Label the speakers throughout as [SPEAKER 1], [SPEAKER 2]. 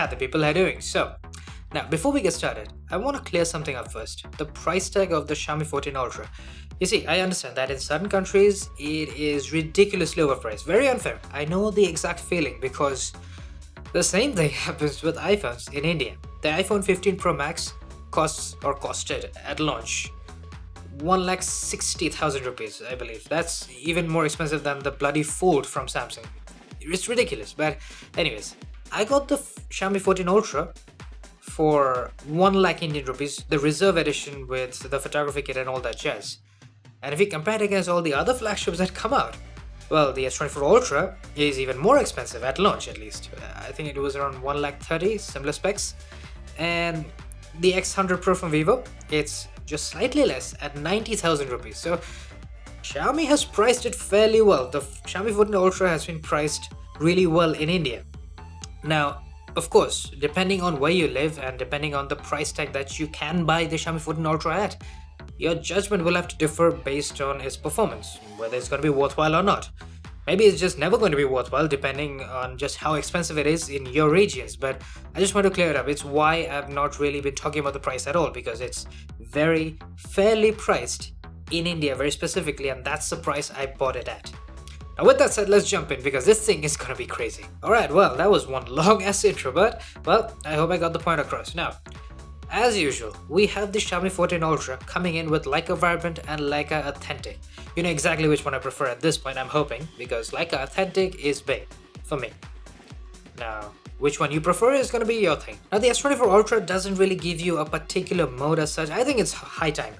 [SPEAKER 1] the people are doing. So, now before we get started, I want to clear something up first. The price tag of the Xiaomi 14 Ultra. You see, I understand that in certain countries, it is ridiculously overpriced. Very unfair. I know the exact feeling because the same thing happens with iPhones in India. The iPhone 15 Pro Max costed at launch 1,60,000 rupees, I believe. That's even more expensive than the bloody Fold from Samsung. It's ridiculous. But anyways, I got the Xiaomi 14 Ultra for 1 lakh Indian rupees, the reserve edition with the photography kit and all that jazz. And if you compare it against all the other flagships that come out, well, the S24 Ultra is even more expensive at launch, at least. I think it was around 1 lakh 30, similar specs. And the X100 Pro from Vivo, it's just slightly less at 90,000 rupees. So Xiaomi has priced it fairly well. The Xiaomi 14 Ultra has been priced really well in India. Now, of course, depending on where you live and depending on the price tag that you can buy the Xiaomi 14 Ultra at, your judgment will have to differ based on its performance, whether it's going to be worthwhile or not. Maybe it's just never going to be worthwhile depending on just how expensive it is in your regions, but I just want to clear it up. It's why I've not really been talking about the price at all, because it's very fairly priced in India very specifically, and that's the price I bought it at. Now with that said, let's jump in because this thing is gonna be crazy. Alright, well, that was one long ass intro, but well, I hope I got the point across. Now, as usual, we have the Xiaomi 14 Ultra coming in with Leica Vibrant and Leica Authentic. You know exactly which one I prefer at this point, I'm hoping, because Leica Authentic is big for me. Now, which one you prefer is gonna be your thing. Now, the S24 Ultra doesn't really give you a particular mode as such. I think it's high time.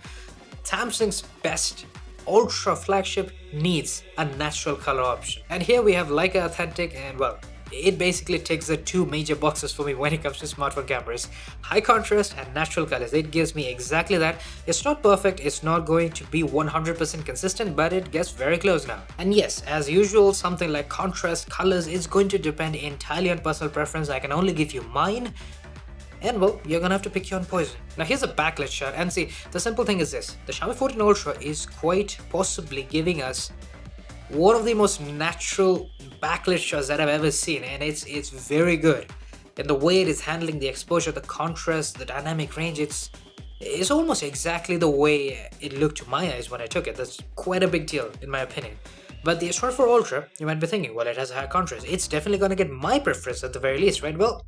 [SPEAKER 1] Samsung's best Ultra flagship needs a natural color option. And here we have Leica Authentic, and well, it basically ticks the two major boxes for me when it comes to smartphone cameras. High contrast and natural colors. It gives me exactly that. It's not perfect, it's not going to be 100% consistent, but it gets very close now. And yes, as usual, something like contrast, colors is going to depend entirely on personal preference. I can only give you mine. And well, you're gonna have to pick your own poison. Now here's a backlit shot, and see, the simple thing is this. The Xiaomi 14 Ultra is quite possibly giving us one of the most natural backlit shots that I've ever seen, and it's very good. And the way it is handling the exposure, the contrast, the dynamic range, it's almost exactly the way it looked to my eyes when I took it. That's quite a big deal in my opinion. But the S24 Ultra, you might be thinking, well, it has a high contrast. It's definitely gonna get my preference at the very least, right? Well,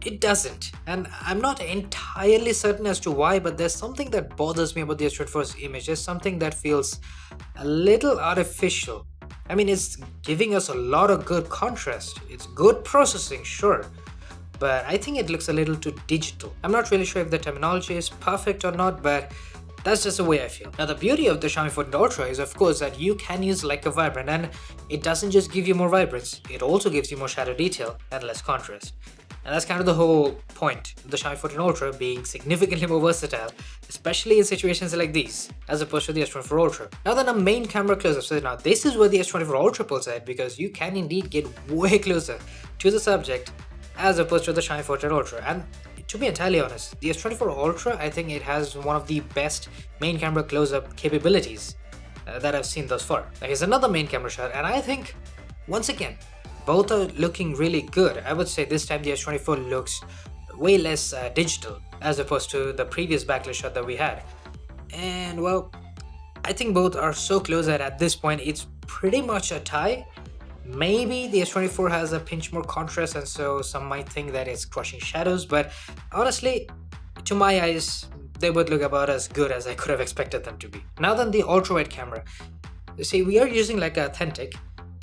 [SPEAKER 1] it doesn't, and I'm not entirely certain as to why, but there's something that bothers me about the S24's image. There's something that feels a little artificial. I mean, it's giving us a lot of good contrast, it's good processing, sure, but I think it looks a little too digital. I'm not really sure if the terminology is perfect or not, but that's just the way I feel. Now, the beauty of the Xiaomi 14 Ultra is, of course, that you can use Leica Vibrant, and it doesn't just give you more vibrance, it also gives you more shadow detail and less contrast. And that's kind of the whole point of the Xiaomi 14 Ultra being significantly more versatile, especially in situations like these, as opposed to the S24 Ultra. Now then, a main camera close-up. So now this is where the S24 Ultra pulls ahead, because you can indeed get way closer to the subject as opposed to the Xiaomi 14 Ultra. And to be entirely honest, the S24 Ultra, I think it has one of the best main camera close-up capabilities that I've seen thus far. Now here's another main camera shot, and I think, once again, both are looking really good. I would say this time the S24 looks way less digital as opposed to the previous backlit shot that we had. And well, I think both are so close that at this point it's pretty much a tie. Maybe the S24 has a pinch more contrast, and so some might think that it's crushing shadows, but honestly, to my eyes, they both look about as good as I could have expected them to be. Now then, the ultrawide camera. See, we are using like Authentic,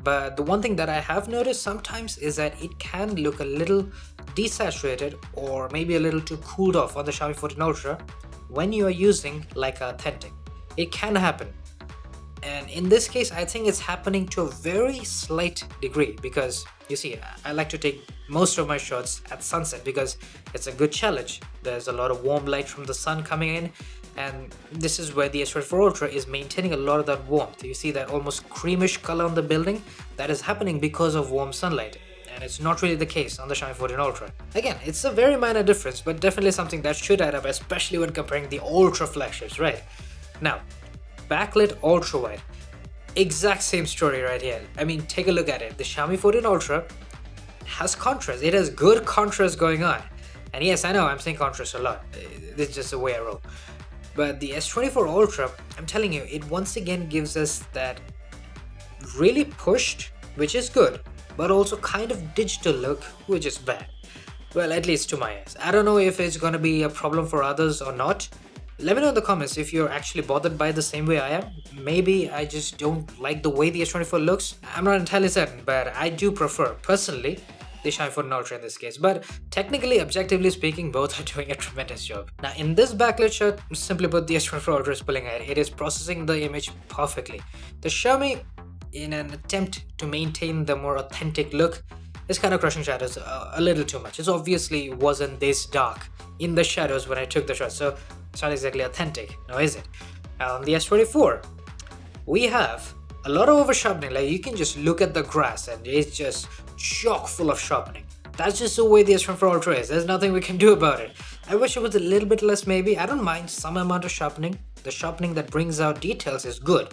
[SPEAKER 1] but the one thing that I have noticed sometimes is that it can look a little desaturated or maybe a little too cooled off on the Xiaomi 14 Ultra when you are using like Authentic. It can happen. And in this case, I think it's happening to a very slight degree, because you see, I like to take most of my shots at sunset because it's a good challenge. There's a lot of warm light from the sun coming in, and this is where the S24 Ultra is maintaining a lot of that warmth. You see that almost creamish color on the building? That is happening because of warm sunlight, and it's not really the case on the Xiaomi 14 Ultra. Again, it's a very minor difference, but definitely something that should add up, especially when comparing the Ultra flagships, right? Now, backlit ultra-wide. Exact same story right here. I mean, take a look at it. The Xiaomi 14 Ultra has contrast. It has good contrast going on. And yes, I know I'm saying contrast a lot. This is just the way I roll. But the S24 Ultra, I'm telling you, it once again gives us that really pushed, which is good, but also kind of digital look, which is bad. Well, at least to my eyes. I don't know if it's gonna be a problem for others or not. Let me know in the comments if you're actually bothered by it the same way I am. Maybe I just don't like the way the S24 looks. I'm not entirely certain, but I do prefer, personally, the Xiaomi 14 Ultra in this case. But technically, objectively speaking, both are doing a tremendous job. Now, in this backlit shot, simply put, the S24 Ultra is pulling ahead. It is processing the image perfectly. The Xiaomi, in an attempt to maintain the more authentic look, is kind of crushing shadows a little too much. It obviously wasn't this dark in the shadows when I took the shot, so it's not exactly authentic, now is it? On the S24, we have a lot of over sharpening. Like, you can just look at the grass and it's just chock full of sharpening. That's just the way the S24 Ultra is. There's nothing we can do about it. I wish it was a little bit less maybe. I don't mind some amount of sharpening. The sharpening that brings out details is good.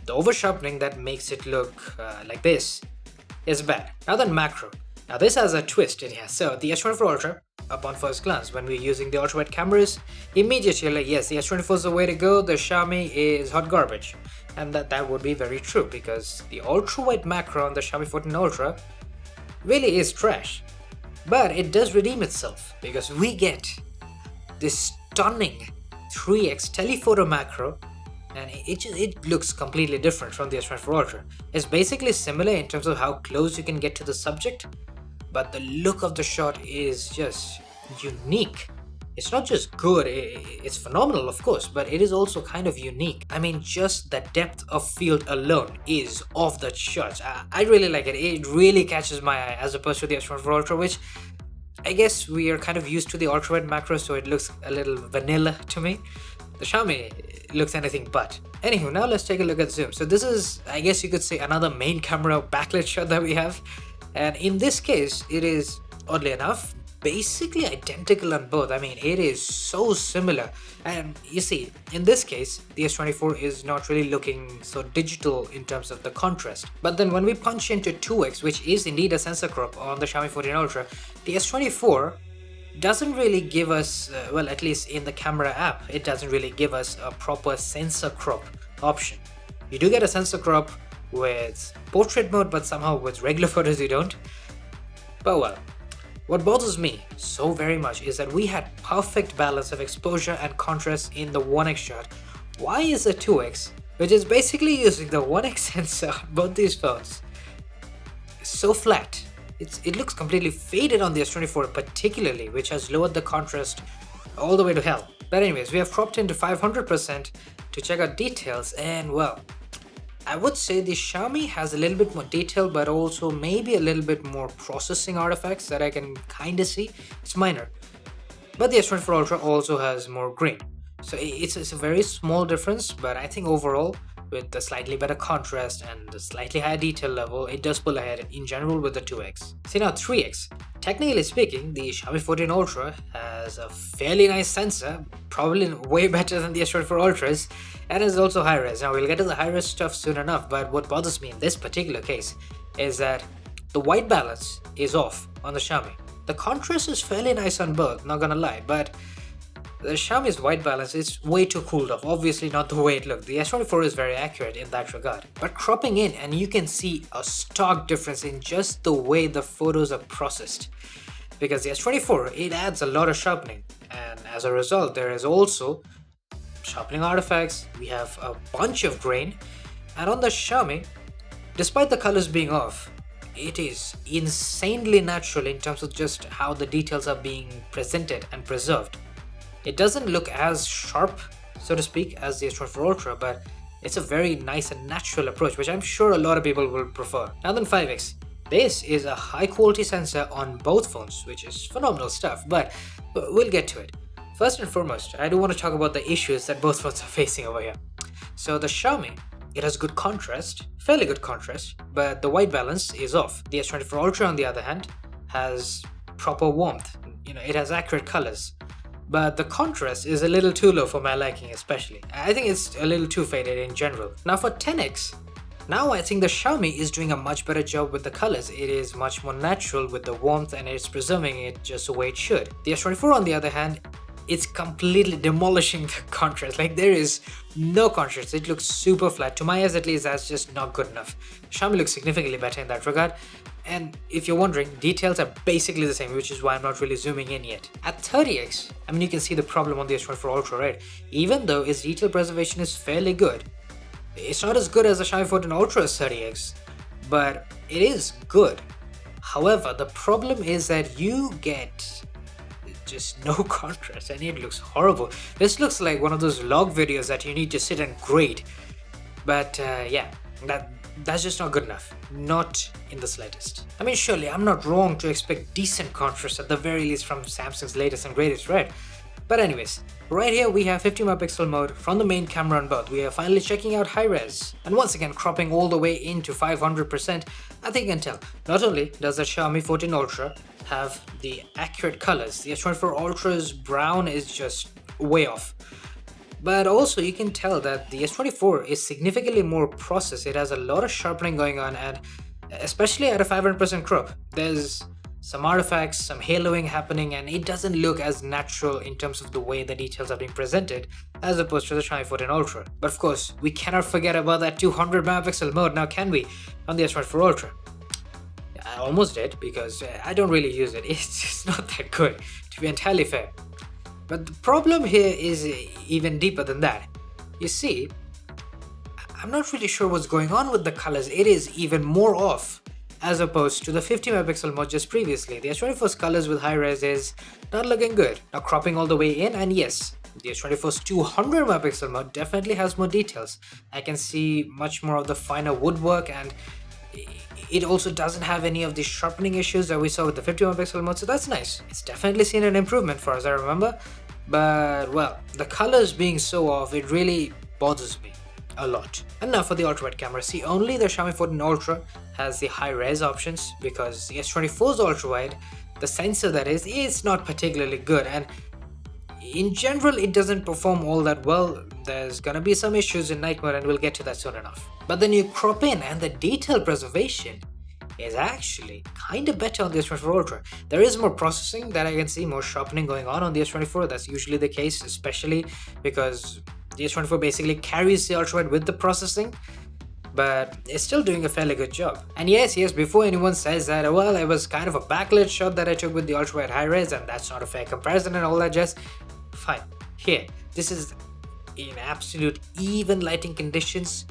[SPEAKER 1] The over sharpening that makes it look like this is bad. Now then, macro. Now this has a twist in here. So the S24 Ultra, upon first glance, when we're using the ultrawide cameras, immediately you're like, yes, the S24 is the way to go, the Xiaomi is hot garbage. And that would be very true, because the ultrawide macro on the Xiaomi 14 Ultra really is trash. But it does redeem itself, because we get this stunning 3x telephoto macro, and it looks completely different from the S24 Ultra. It's basically similar in terms of how close you can get to the subject, but the look of the shot is just unique. It's not just good, it's phenomenal of course, but it is also kind of unique. I mean, just the depth of field alone is off the charts. I really like it. It really catches my eye as opposed to the S24 Ultra, which I guess we are kind of used to the ultrawide macro, so it looks a little vanilla to me. The Xiaomi looks anything but. Anywho, now let's take a look at zoom. So this is, I guess you could say, another main camera backlit shot that we have. And in this case, it is, oddly enough, basically identical on both. I mean, it is so similar. And you see, in this case, the S24 is not really looking so digital in terms of the contrast. But then when we punch into 2x, which is indeed a sensor crop on the Xiaomi 14 Ultra, the S24 doesn't really give us, well, at least in the camera app, it doesn't really give us a proper sensor crop option. You do get a sensor crop with portrait mode, but somehow with regular photos you don't. But well, what bothers me so very much is that we had perfect balance of exposure and contrast in the 1x shot. Why is the 2x, which is basically using the 1x sensor on both these phones, so flat? It looks completely faded on the S24 particularly, which has lowered the contrast all the way to hell. But anyways, we have cropped into 500% to check out details, and well, I would say the Xiaomi has a little bit more detail, but also maybe a little bit more processing artifacts that I can kinda see. It's minor. But the S24 Ultra also has more grain. So it's a very small difference, but I think overall, with the slightly better contrast and the slightly higher detail level, it does pull ahead in general with the 2x. See now 3x. Technically speaking, the Xiaomi 14 Ultra has a fairly nice sensor, probably way better than the S24 Ultras, and is also high res. Now we'll get to the high res stuff soon enough, but what bothers me in this particular case is that the white balance is off on the Xiaomi. The contrast is fairly nice on both, not gonna lie, but the Xiaomi's white balance is way too cooled off, obviously not the way it looked. The S24 is very accurate in that regard. But cropping in, and you can see a stark difference in just the way the photos are processed. Because the S24, it adds a lot of sharpening, and as a result there is also sharpening artifacts, we have a bunch of grain, and on the Xiaomi, despite the colors being off, it is insanely natural in terms of just how the details are being presented and preserved. It doesn't look as sharp, so to speak, as the S24 Ultra, but it's a very nice and natural approach, which I'm sure a lot of people will prefer. Now then 5x. This is a high quality sensor on both phones, which is phenomenal stuff, but we'll get to it. First and foremost, I do want to talk about the issues that both phones are facing over here. So the Xiaomi, it has good contrast, fairly good contrast, but the white balance is off. The S24 Ultra, on the other hand, has proper warmth. It has accurate colors. But the contrast is a little too low for my liking especially. I think it's a little too faded in general. Now for 10x, Now I think the Xiaomi is doing a much better job with the colors. It is much more natural with the warmth and it's preserving it just the way it should. The S24 on the other hand, it's completely demolishing the contrast. Like there is no contrast. It looks super flat. To my eyes at least, that's just not good enough. Xiaomi looks significantly better in that regard. And if you're wondering, details are basically the same, which is why I'm not really zooming in yet. At 30x, I mean you can see the problem on the S24 Ultra, right? Even though its detail preservation is fairly good, it's not as good as the Xiaomi 14 Ultra's 30x, but it is good. However, the problem is that you get just no contrast and it looks horrible. This looks like one of those log videos that you need to sit and grade. But yeah, that's just not good enough. Not in the slightest. I mean, surely I'm not wrong to expect decent contrast at the very least from Samsung's latest and greatest, right? But anyways, right here we have 50 megapixel mode from the main camera on both. We are finally checking out high res. And once again, cropping all the way into 500%, I think you can tell. Not only does the Xiaomi 14 Ultra have the accurate colors, the S24 Ultra's brown is just way off. But also you can tell that the S24 is significantly more processed. It has a lot of sharpening going on, and especially at a 500% crop, there's some artifacts, some haloing happening, and it doesn't look as natural in terms of the way the details are being presented as opposed to the Xiaomi 14 Ultra. But of course, we cannot forget about that 200 megapixel mode, now can we, on the S24 Ultra? I almost did because I don't really use it. It's just not that good, to be entirely fair. But the problem here is even deeper than that. You see, I'm not really sure what's going on with the colors. It is even more off as opposed to the 50 megapixel mode just previously. The S24's colors with high res is not looking good. Now cropping all the way in, and yes, the S24's 200 megapixel mode definitely has more details. I can see much more of the finer woodwork, and it also doesn't have any of the sharpening issues that we saw with the 50 megapixel mode, so that's nice. It's definitely seen an improvement far as I remember, but well, the colors being so off, it really bothers me a lot. And now for the ultrawide camera. See, only the Xiaomi 14 Ultra has the high res options, because the S24's ultrawide, the sensor that is, it's not particularly good, and in general it doesn't perform all that well. There's gonna be some issues in night mode and we'll get to that soon enough. But then you crop in and the detail preservation is actually kinda better on the S24 Ultra. There is more processing that I can see, more sharpening going on the S24. That's usually the case, especially because the S24 basically carries the ultrawide with the processing, but it's still doing a fairly good job. And yes, before anyone says that, well, it was kind of a backlit shot that I took with the ultrawide high res and that's not a fair comparison and all that jazz, fine. Here, this is in absolute even lighting conditions.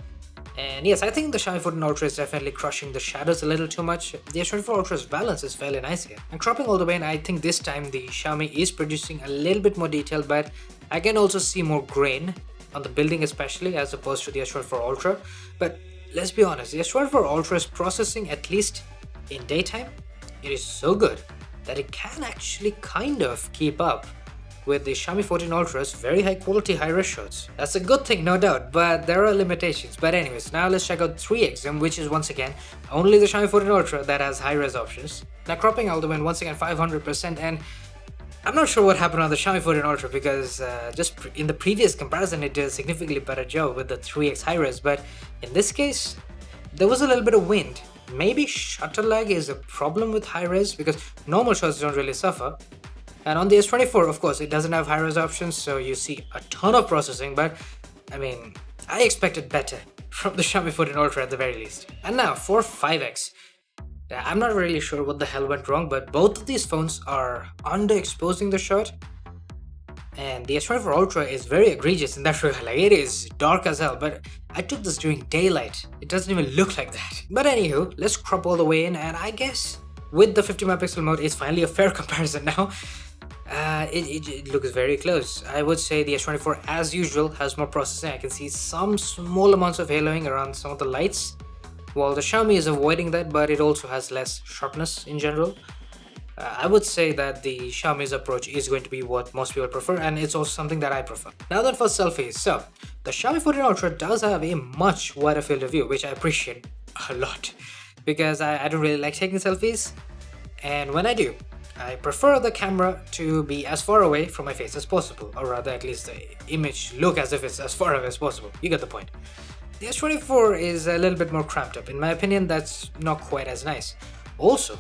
[SPEAKER 1] And yes, I think the Xiaomi 14 Ultra is definitely crushing the shadows a little too much. The S24 Ultra's balance is fairly nice here. And cropping all the way in, I think this time the Xiaomi is producing a little bit more detail, but I can also see more grain on the building especially as opposed to the S24 Ultra. But let's be honest, the S24 Ultra's processing, at least in daytime, it is so good that it can actually kind of keep up with the Xiaomi 14 Ultra's very high quality high res shots. That's a good thing, no doubt, but there are limitations. But anyways, now let's check out 3x, which is once again only the Xiaomi 14 Ultra that has high res options. Now cropping all the way in, once again 500%, and I'm not sure what happened on the Xiaomi 14 Ultra because just in the previous comparison it did a significantly better job with the 3x high res, but in this case there was a little bit of wind. Maybe shutter lag is a problem with high res because normal shots don't really suffer. And on the S24, of course, it doesn't have high-res options, so you see a ton of processing, but I mean, I expected better from the Xiaomi 14 Ultra at the very least. And now for 5x. I'm not really sure what the hell went wrong, but both of these phones are underexposing the shot. And the S24 Ultra is very egregious in that regard. Like, it is dark as hell, but I took this during daylight. It doesn't even look like that. But anywho, let's crop all the way in, and I guess with the 50 megapixel mode, it's finally a fair comparison now. It looks very close. I would say the S24, as usual, has more processing. I can see some small amounts of haloing around some of the lights, while the Xiaomi is avoiding that, but it also has less sharpness in general. I would say that the Xiaomi's approach is going to be what most people prefer, and it's also something that I prefer. Now then for selfies. So, the Xiaomi 14 Ultra does have a much wider field of view, which I appreciate a lot, because I don't really like taking selfies, and when I do, I prefer the camera to be as far away from my face as possible, or rather at least the image look as if it's as far away as possible. You get the point. The S24 is a little bit more cramped up. In my opinion, that's not quite as nice. Also,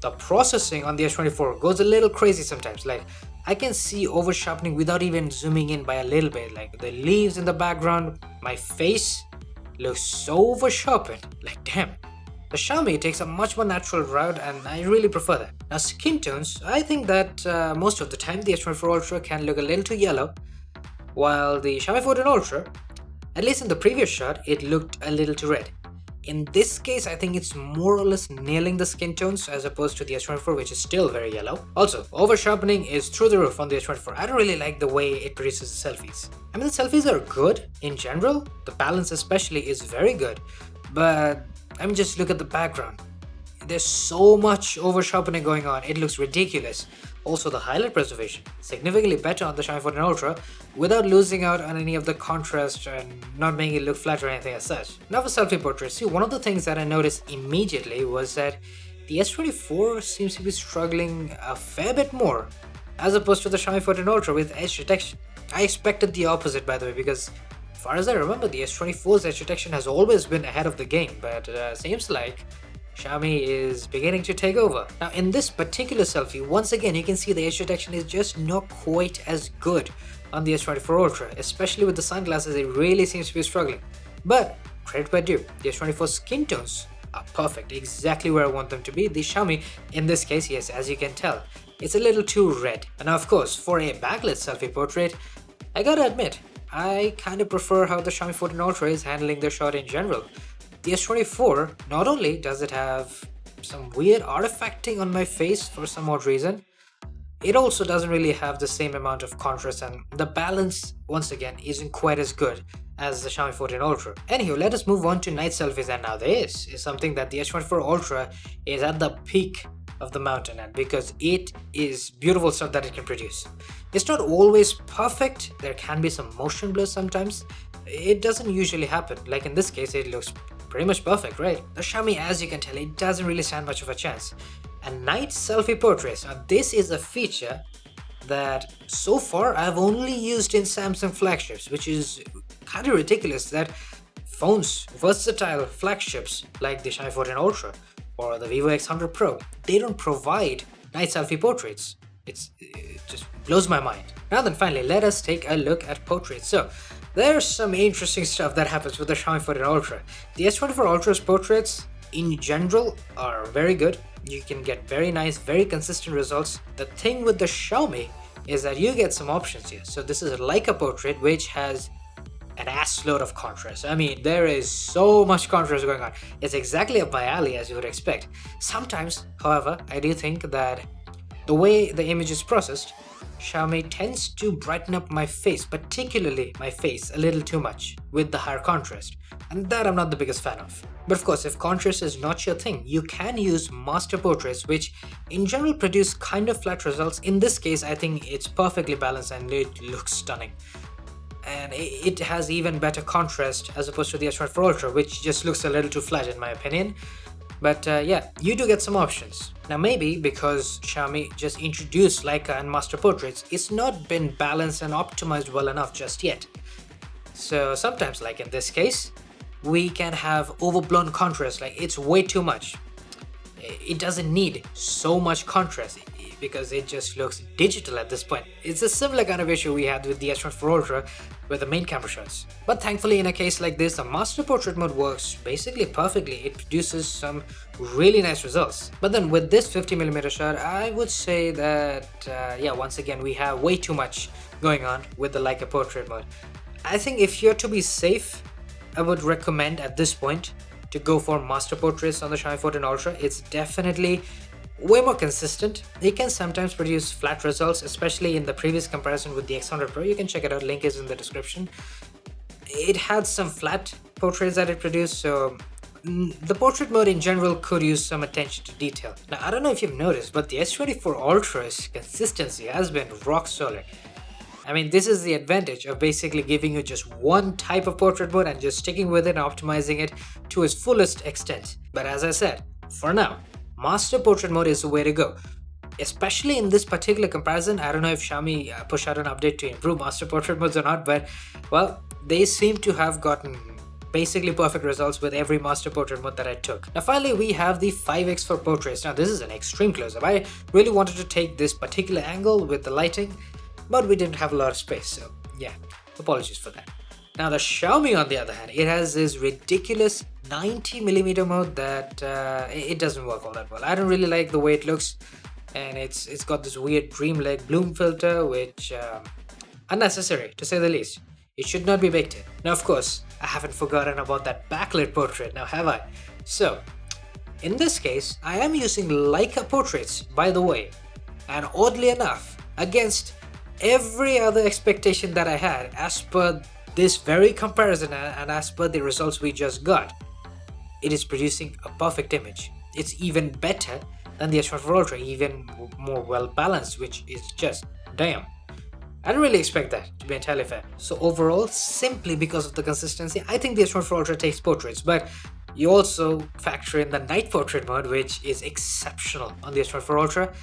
[SPEAKER 1] the processing on the S24 goes a little crazy sometimes. Like, I can see over sharpening without even zooming in by a little bit. Like, the leaves in the background, my face looks so over sharpened. Like, damn. The Xiaomi takes a much more natural route, and I really prefer that. Now, skin tones, I think that most of the time the S24 Ultra can look a little too yellow, while the Xiaomi 14 Ultra, at least in the previous shot, it looked a little too red. In this case, I think it's more or less nailing the skin tones as opposed to the S24, which is still very yellow. Also, over sharpening is through the roof on the S24. I don't really like the way it produces the selfies. I mean, the selfies are good in general, the balance especially is very good, but I mean, just look at the background. There's so much over sharpening going on, it looks ridiculous. Also, the highlight preservation, significantly better on the Xiaomi 14 Ultra without losing out on any of the contrast and not making it look flat or anything as such. Now for selfie portraits, see, one of the things that I noticed immediately was that the S24 seems to be struggling a fair bit more as opposed to the Xiaomi 14 Ultra with edge detection. I expected the opposite, by the way, because as far as I remember, the S24's edge detection has always been ahead of the game, but seems like Xiaomi is beginning to take over. Now in this particular selfie, once again you can see the edge detection is just not quite as good on the S24 Ultra, especially with the sunglasses. It really seems to be struggling. But credit where due, the S24 skin tones are perfect, exactly where I want them to be. The Xiaomi, in this case, yes, as you can tell, it's a little too red. And now of course, for a backlit selfie portrait, I gotta admit, I kinda prefer how the Xiaomi 14 Ultra is handling their shot in general. The S24, not only does it have some weird artifacting on my face for some odd reason, it also doesn't really have the same amount of contrast, and the balance, once again, isn't quite as good as the Xiaomi 14 Ultra. Anywho, let us move on to night selfies, and now this is something that the S24 Ultra is at the peak of the mountain at, because it is beautiful stuff that it can produce. It's not always perfect, there can be some motion blur sometimes. It doesn't usually happen, like in this case it looks pretty much perfect, right? The Xiaomi, as you can tell, it doesn't really stand much of a chance. And night selfie portraits, now this is a feature that so far I've only used in Samsung flagships, which is kind of ridiculous that phones, versatile flagships like the Xiaomi 14 Ultra or the Vivo X100 Pro, they don't provide night selfie portraits. It just blows my mind. Now then, finally, let us take a look at portraits. So there's some interesting stuff that happens with the Xiaomi 14 Ultra. The S24 Ultra's portraits in general are very good. You can get very nice, very consistent results. The thing with the Xiaomi is that you get some options here. So this is like a portrait which has an ass load of contrast. I mean, there is so much contrast going on. It's exactly up my alley, as you would expect. Sometimes, however, I do think that the way the image is processed, Xiaomi tends to brighten up my face, particularly my face, a little too much with the higher contrast, and that I'm not the biggest fan of. But of course, if contrast is not your thing, you can use master portraits, which in general produce kind of flat results. In this case, I think it's perfectly balanced and it looks stunning. And it has even better contrast as opposed to the S24 Ultra, which just looks a little too flat in my opinion. But yeah, you do get some options. Now maybe because Xiaomi just introduced Leica and master portraits, it's not been balanced and optimized well enough just yet. So sometimes, like in this case, we can have overblown contrast, like it's way too much. It doesn't need so much contrast because it just looks digital at this point. It's a similar kind of issue we had with the S24 Ultra with the main camera shots. But thankfully in a case like this, the master portrait mode works basically perfectly. It produces some really nice results. But then with this 50mm shot, I would say that yeah, once again we have way too much going on with the Leica portrait mode. I think if you're to be safe, I would recommend at this point to go for master portraits on the Xiaomi 14 Ultra. It's definitely way more consistent. It can sometimes produce flat results, especially in the previous comparison with the X100 Pro. You can check it out, link is in the description. It had some flat portraits that it produced, so the portrait mode in general could use some attention to detail. Now, I don't know if you've noticed, but the S24 Ultra's consistency has been rock solid. I mean, this is the advantage of basically giving you just one type of portrait mode and just sticking with it and optimizing it to its fullest extent. But as I said, for now, master portrait mode is the way to go. Especially in this particular comparison, I don't know if Xiaomi pushed out an update to improve master portrait modes or not, but well, they seem to have gotten basically perfect results with every master portrait mode that I took. Now finally we have the 5x for portraits. Now this is an extreme close-up. I really wanted to take this particular angle with the lighting, but we didn't have a lot of space, so yeah, apologies for that. Now the Xiaomi on the other hand, it has this ridiculous 90mm mode that it doesn't work all that well. I don't really like the way it looks, and it's got this weird dreamlike bloom filter, which unnecessary to say the least. It should not be baked in. Now of course, I haven't forgotten about that backlit portrait, now have I? So, in this case, I am using Leica portraits, by the way, and oddly enough, against every other expectation that I had as per this very comparison and as per the results we just got, it is producing a perfect image. It's even better than the S24 Ultra, even more well balanced, which is just damn. I didn't really expect that, to be entirely fair. So overall, simply because of the consistency, I think the S24 Ultra takes portraits, but you also factor in the night portrait mode, which is exceptional on the S24 Ultra.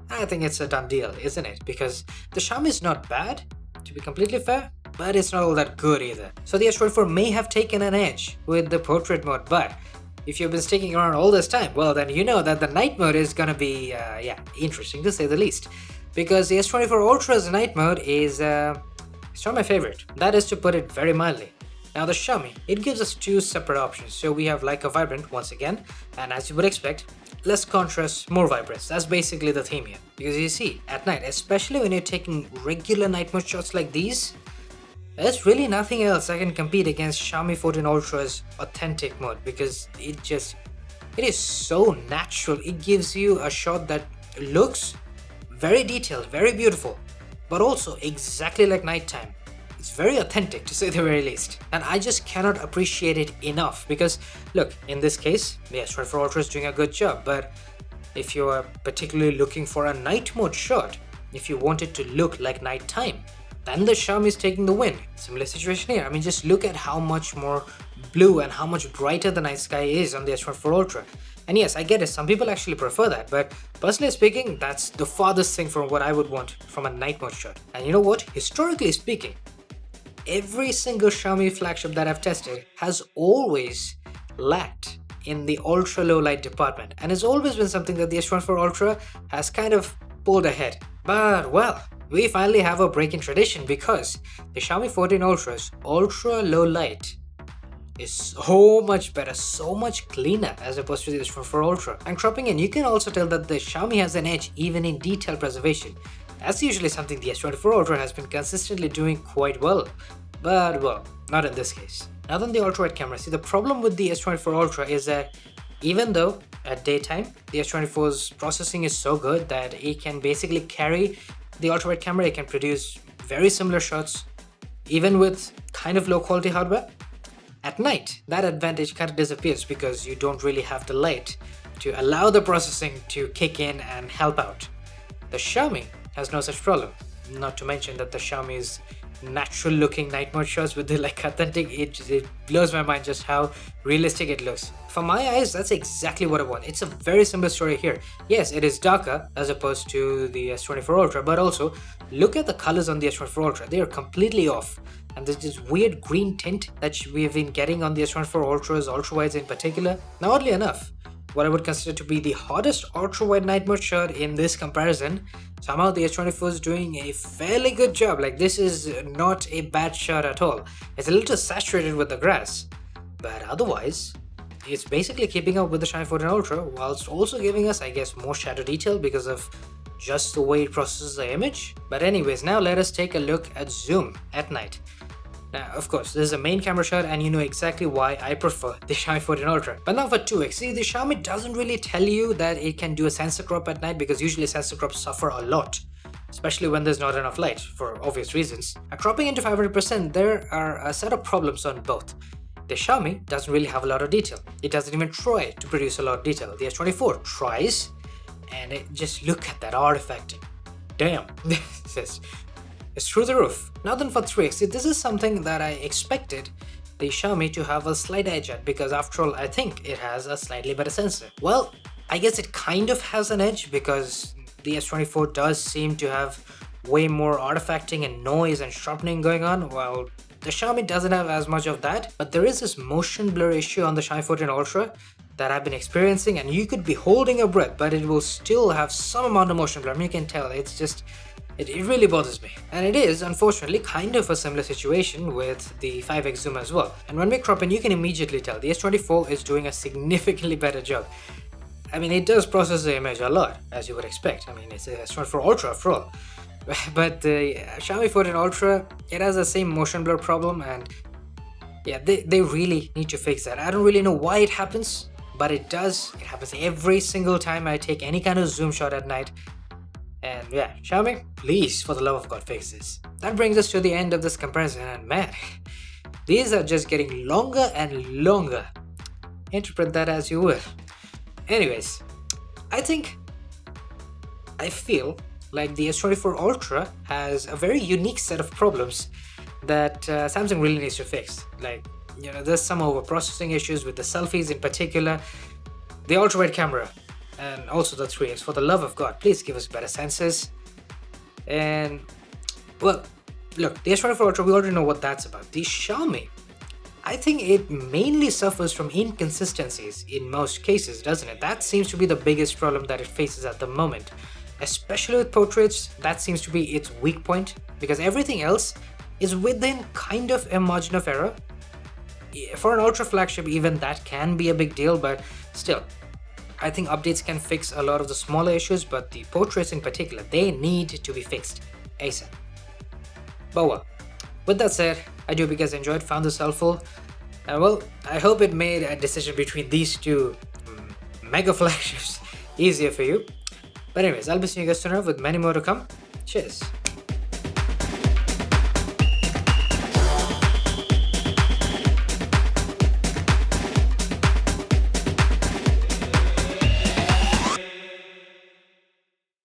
[SPEAKER 1] I think it's a done deal, isn't it? Because the Xiaomi is not bad, to be completely fair, but it's not all that good either. So the S24 may have taken an edge with the portrait mode, but if you've been sticking around all this time, well then you know that the night mode is gonna be, interesting to say the least. Because the S24 Ultra's night mode is, it's not my favorite. That is to put it very mildly. Now the Xiaomi, it gives us two separate options. So we have Leica Vibrant once again, and as you would expect, less contrast, more vibrance. That's basically the theme here. Because you see, at night, especially when you're taking regular night mode shots like these, there's really nothing else that can compete against Xiaomi 14 Ultra's authentic mode, because it is so natural. It gives you a shot that looks very detailed, very beautiful, but also exactly like nighttime. It's very authentic, to say the very least. And I just cannot appreciate it enough, because look, in this case, the S24 Ultra is doing a good job, but if you are particularly looking for a night mode shot, if you want it to look like nighttime, then the Xiaomi is taking the win. Similar situation here. I mean, just look at how much more blue and how much brighter the night sky is on the S24 Ultra. And yes, I get it, some people actually prefer that, but personally speaking, that's the farthest thing from what I would want from a night mode shot. And you know what? Historically speaking, every single Xiaomi flagship that I've tested has always lacked in the ultra low light department, and it's always been something that the S24 Ultra has kind of pulled ahead. But well, we finally have a break in tradition, because the Xiaomi 14 Ultra's ultra low light is so much better, so much cleaner as opposed to the S24 Ultra. And cropping in, you can also tell that the Xiaomi has an edge even in detail preservation. That's usually something the S24 Ultra has been consistently doing quite well, but well, not in this case. Now then, the ultrawide camera. See, the problem with the S24 Ultra is that even though at daytime the S24's processing is so good that it can basically carry the ultrawide camera, it can produce very similar shots even with kind of low quality hardware. At night, that advantage kind of disappears because you don't really have the light to allow the processing to kick in and help out. The Xiaomi has no such problem. Not to mention that the Xiaomi's natural looking night mode shots with the like authentic, it blows my mind just how realistic it looks. For my eyes, that's exactly what I want. It's a very similar story here. Yes, it is darker as opposed to the S24 Ultra, but also look at the colors on the S24 Ultra. They are completely off. And there's this weird green tint that we've been getting on the S24 Ultra's ultrawides in particular. Now, oddly enough, what I would consider to be the hottest ultrawide night mode shot in this comparison, somehow the S24 is doing a fairly good job. Like, this is not a bad shot at all. It's a little saturated with the grass, but otherwise it's basically keeping up with the Xiaomi 14 Ultra, whilst also giving us, I guess, more shadow detail because of just the way it processes the image. But anyways, now let us take a look at zoom at night. Now, of course, this is a main camera shot and you know exactly why I prefer the Xiaomi 14 Ultra. But now for 2x, see, the Xiaomi doesn't really tell you that it can do a sensor crop at night, because usually sensor crops suffer a lot, especially when there's not enough light, for obvious reasons. And cropping into 500%, there are a set of problems on both. The Xiaomi doesn't really have a lot of detail. It doesn't even try to produce a lot of detail. The S24 tries, and just look at that artifacting. Damn, it's through the roof. Now then for 3x, this is something that I expected the Xiaomi to have a slight edge at, because after all, I think it has a slightly better sensor. Well, I guess it kind of has an edge because the S24 does seem to have way more artifacting and noise and sharpening going on, while The Xiaomi doesn't have as much of that, but there is this motion blur issue on the Xiaomi 14 Ultra that I've been experiencing, and you could be holding your breath, but it will still have some amount of motion blur. I mean, you can tell it's just, it really bothers me. And it is, unfortunately, kind of a similar situation with the 5x zoom as well. And when we crop in, you can immediately tell the S24 is doing a significantly better job. I mean, it does process the image a lot, as you would expect. I mean, it's a S24 Ultra after all. But the Xiaomi 14 Ultra, it has the same motion blur problem, and yeah, they really need to fix that. I don't really know why it happens, but it does. It happens every single time I take any kind of zoom shot at night. And yeah, Xiaomi, please, for the love of God, fix this. That brings us to the end of this comparison, and man, these are just getting longer and longer. Interpret that as you will. Anyways, I feel like the S24 Ultra has a very unique set of problems that Samsung really needs to fix. Like, you know, there's some over-processing issues with the selfies in particular, the ultra-wide camera, and also the 3x. For the love of God, please give us better sensors. And, well, look, the S24 Ultra, we already know what that's about. The Xiaomi, I think it mainly suffers from inconsistencies in most cases, doesn't it? That seems to be the biggest problem that it faces at the moment. Especially with portraits, that seems to be its weak point, because everything else is within kind of a margin of error. For an ultra flagship, even that can be a big deal, but still, I think updates can fix a lot of the smaller issues, but the portraits in particular, they need to be fixed ASAP. But well, with that said, I do hope you guys enjoyed, found this helpful, and well, I hope it made a decision between these two mega flagships easier for you. But anyways, I'll be seeing you guys soon with many more to come. Cheers.